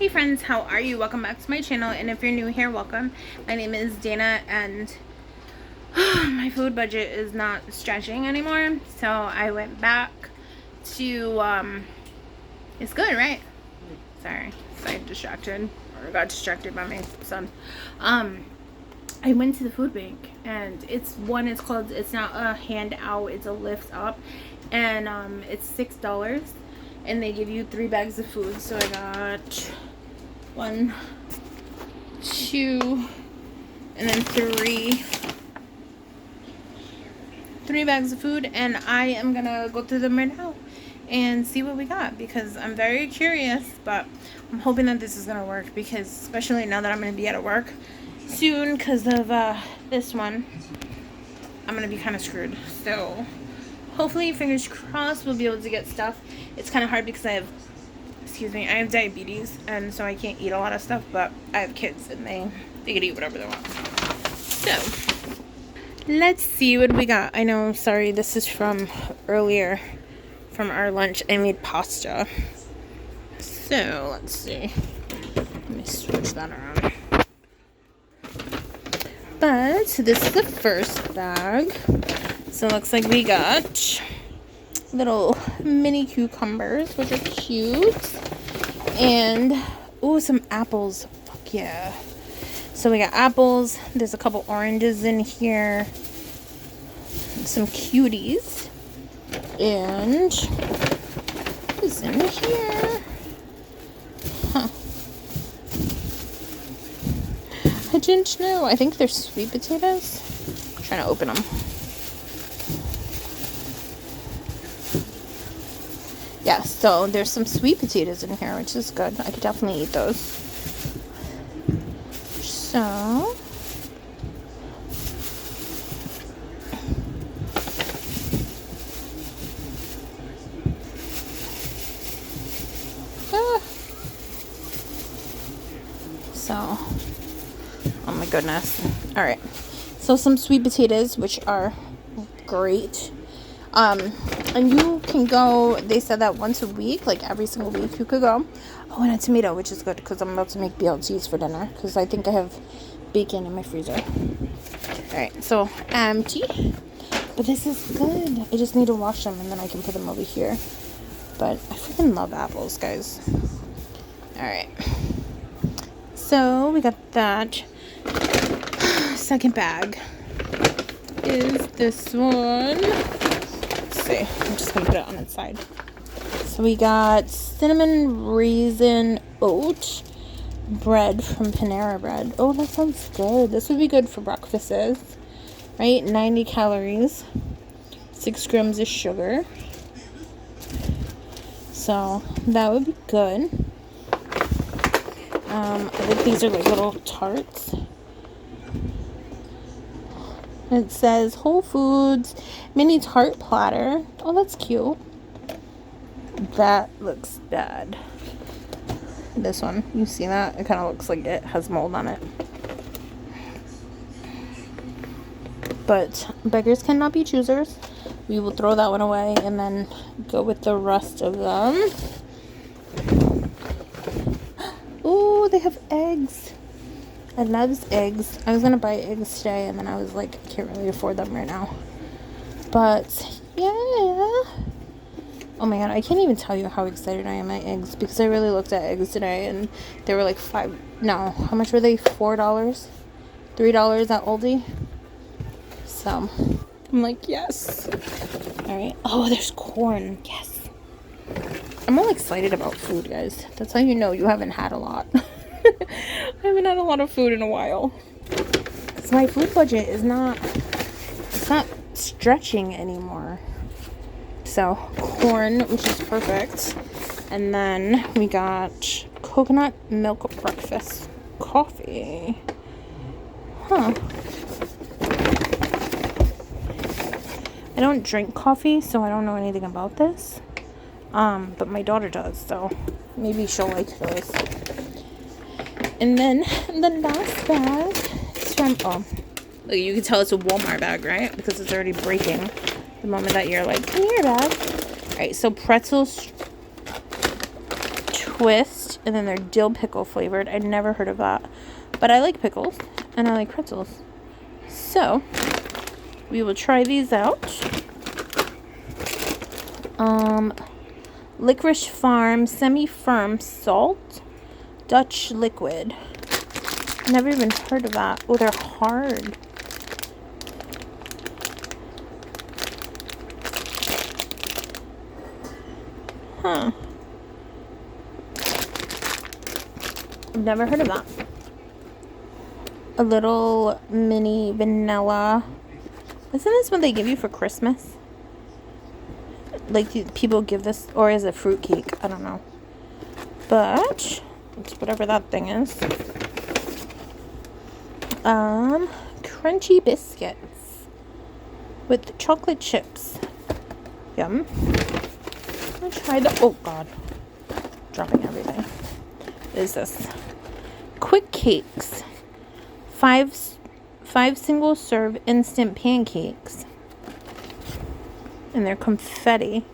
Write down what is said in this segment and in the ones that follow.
Hey friends, how are you? Welcome back to my channel, and if you're new here, welcome. My name is Dana, and my food budget is not stretching anymore, so I went back to, it's good, right? Sorry, side distracted, or got distracted by my son. I went to the food bank, and it's called, it's not a handout, it's a lift up, and it's $6, and they give you 3 bags of food, so I got 1, 2, and then 3 bags of food, and I am gonna go through them right now and see what we got, because I'm very curious, but I'm hoping that this is gonna work, because especially now that I'm gonna be out of work soon because of this one, I'm gonna be kind of screwed. So hopefully, fingers crossed, we'll be able to get stuff. It's kind of hard because I have diabetes, and so I can't eat a lot of stuff, but I have kids and they can eat whatever they want. So let's see what we got. I know, sorry, this is from earlier from our lunch. I made pasta, so let's see, let me switch that around. But this is the first bag, so it looks like we got little mini cucumbers, which are cute, and some apples. Fuck yeah. So we got apples, there's a couple oranges in here, some cuties, and what is in here? I didn't know. I think they're sweet potatoes. I'm trying to open them. Yeah, so there's some sweet potatoes in here, which is good. I could definitely eat those. So oh my goodness. All right. So some sweet potatoes, which are great. And you can go, they said that once a week, like every single week you could go. Oh, and a tomato, which is good because I'm about to make BLTs for dinner because I think I have bacon in my freezer. Alright, so empty. But this is good. I just need to wash them and then I can put them over here. But I freaking love apples, guys. Alright. So we got that. Second bag is this one. I'm just gonna put it on its side. So we got cinnamon raisin oat bread from Panera Bread. Oh, that sounds good. This would be good for breakfasts, right? 90 calories, 6 grams of sugar. So that would be good. I think these are like little tarts. It says Whole Foods mini tart platter. Oh, that's cute. That looks bad. This one, you see that? It kind of looks like it has mold on it. But beggars cannot be choosers. We will throw that one away and then go with the rest of them. Oh, they have eggs. I love eggs. I was gonna buy eggs today, and then I was like, I can't really afford them right now. But yeah, oh my god, I can't even tell you how excited I am at eggs, because I really looked at eggs today and they were like how much were they? $4, $3 at Aldi. So I'm like, yes. All right. Oh, there's corn. Yes. I'm all excited about food, guys. That's how you know you haven't had a lot. I haven't had a lot of food in a while. So my food budget is not stretching anymore. So corn, which is perfect. And then we got coconut milk breakfast coffee. I don't drink coffee, so I don't know anything about this. But my daughter does, so maybe she'll like this. And then the last bag is from, look, you can tell it's a Walmart bag, right? Because it's already breaking the moment that you're like, come here, bag. All right, so pretzels twist and then they're dill pickle flavored. I never heard of that, but I like pickles and I like pretzels, so we will try these out. Licorice Farm semi-firm salt Dutch liquid. Never even heard of that. Oh, they're hard. Huh. I've never heard of that. A little mini vanilla. Isn't this what they give you for Christmas? Like, people give this, or is it fruit cake? I don't know. But it's whatever that thing is. Crunchy biscuits with chocolate chips. Yum. I'm gonna try the, oh god, dropping everything. What is this? Quick cakes. Five single serve instant pancakes. And they're confetti.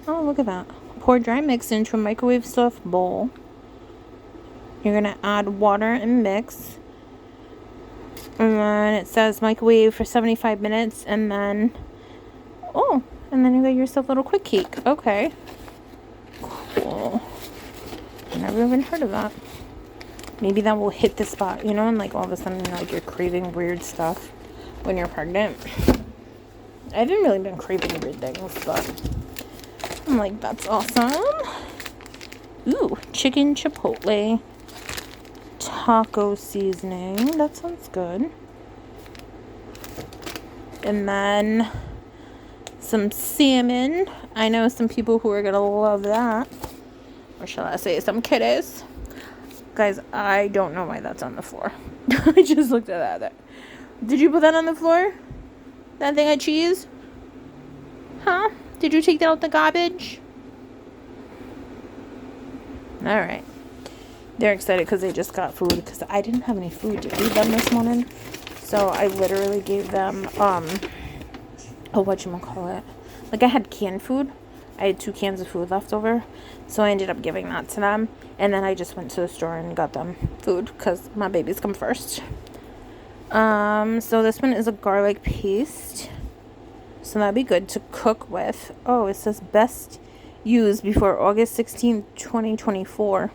Oh, look at that. Pour dry mix into a microwave stuffed bowl. You're gonna add water and mix. And then it says microwave for 75 minutes. And then, oh, and then you got yourself a little quick cake. Okay. Cool. Never even heard of that. Maybe that will hit the spot, you know, and like all of a sudden, like, you're craving weird stuff when you're pregnant. I haven't really been craving weird things, but I'm like, that's awesome. Ooh, chicken chipotle taco seasoning. That sounds good. And then some salmon. I know some people who are gonna love that. Or shall I say some kiddies. Guys, I don't know why that's on the floor. I just looked at that. Did you put that on the floor? That thing of cheese? Huh? Did you take that out the garbage? Alright. They're excited because they just got food. Because I didn't have any food to feed them this morning. So I literally gave them, whatchamacallit. Like, I had canned food. I had 2 cans of food left over. So I ended up giving that to them. And then I just went to the store and got them food. Because my babies come first. So this one is a garlic paste. So that'd be good to cook with. Oh, it says best used before August 16th, 2024.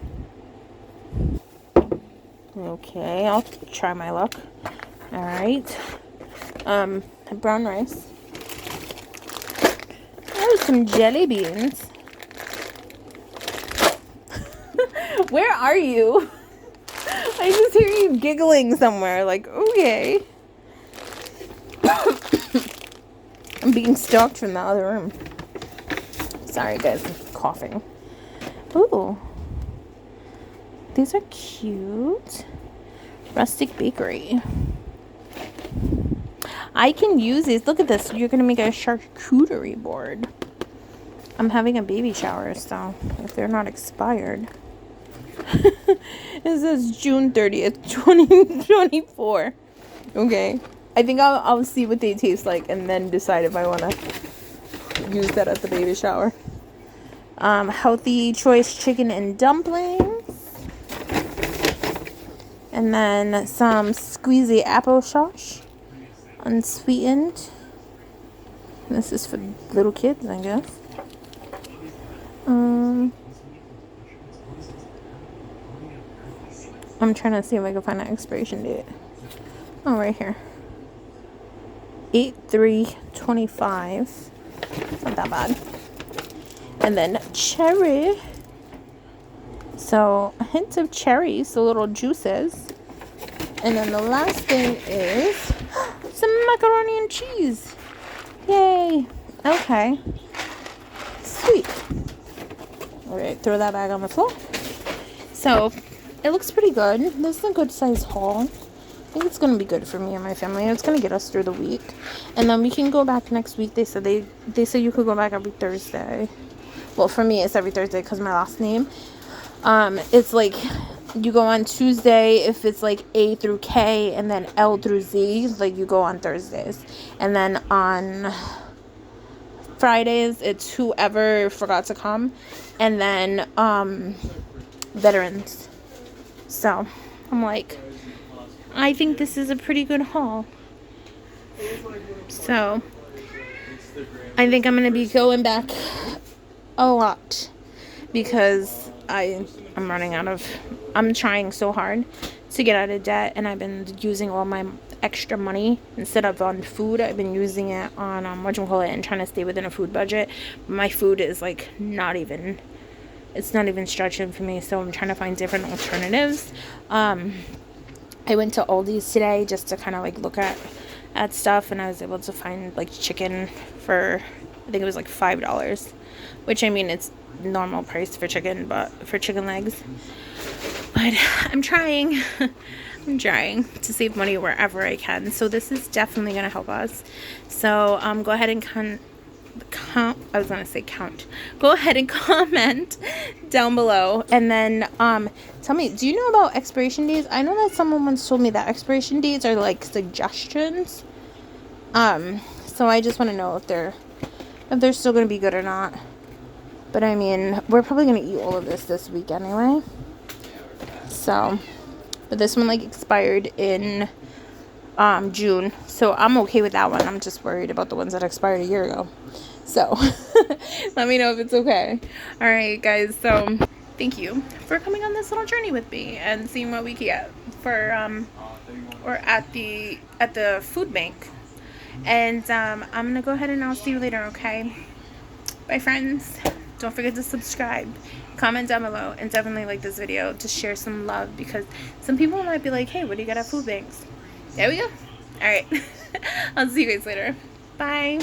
Okay, I'll try my luck. Alright. Brown rice. Oh, some jelly beans. Where are you? I just hear you giggling somewhere. Like, okay. I'm being stalked from the other room. Sorry, guys. I'm coughing. Ooh. These are cute. Rustic Bakery. I can use these. Look at this. You're going to make a charcuterie board. I'm having a baby shower, so if they're not expired. It says June 30th, 2024. Okay. I think I'll see what they taste like and then decide if I want to use that at the baby shower. Healthy choice chicken and dumplings. And then some squeezy applesauce. Unsweetened. This is for little kids, I guess. I'm trying to see if I can find an expiration date. Oh, right here. 8/3/25. It's not that bad. And then cherry. So, a hint of cherry, so little juices. And then the last thing is some macaroni and cheese. Yay. Okay. Sweet. Alright, throw that bag on the floor. So, it looks pretty good. This is a good size haul. I think it's going to be good for me and my family. It's going to get us through the week. And then we can go back next week. They said you could go back every Thursday. Well, for me, it's every Thursday because my last name. It's like you go on Tuesday if it's like A through K, and then L through Z. Like you go on Thursdays. And then on Fridays, it's whoever forgot to come. And then veterans. So I'm like, I think this is a pretty good haul. So I think I'm going to be going back a lot because I'm trying so hard to get out of debt, and I've been using all my extra money instead of on food. I've been using it on and trying to stay within a food budget. My food is like it's not even stretching for me, so I'm trying to find different alternatives. I went to Aldi's today just to kind of like look at stuff, and I was able to find like chicken for, I think it was like $5, which, I mean, it's normal price for chicken, but for chicken legs. But I'm trying to save money wherever I can, so this is definitely going to help us. So go ahead and go ahead and comment down below, and then tell me, do you know about expiration dates? I know that someone once told me that expiration dates are like suggestions. So I just want to know if they're still going to be good or not. But I mean, we're probably going to eat all of this week anyway. So, but this one like expired in June, so I'm okay with that one. I'm just worried about the ones that expired a year ago. So let me know if it's okay. All right, guys. So thank you for coming on this little journey with me and seeing what we can get for or at the food bank. And I'm gonna go ahead and I'll see you later. Okay. Bye, friends. Don't forget to subscribe, comment down below, and definitely like this video to share some love, because some people might be like, hey, what do you got at food banks? There we go. All right. I'll see you guys later. Bye.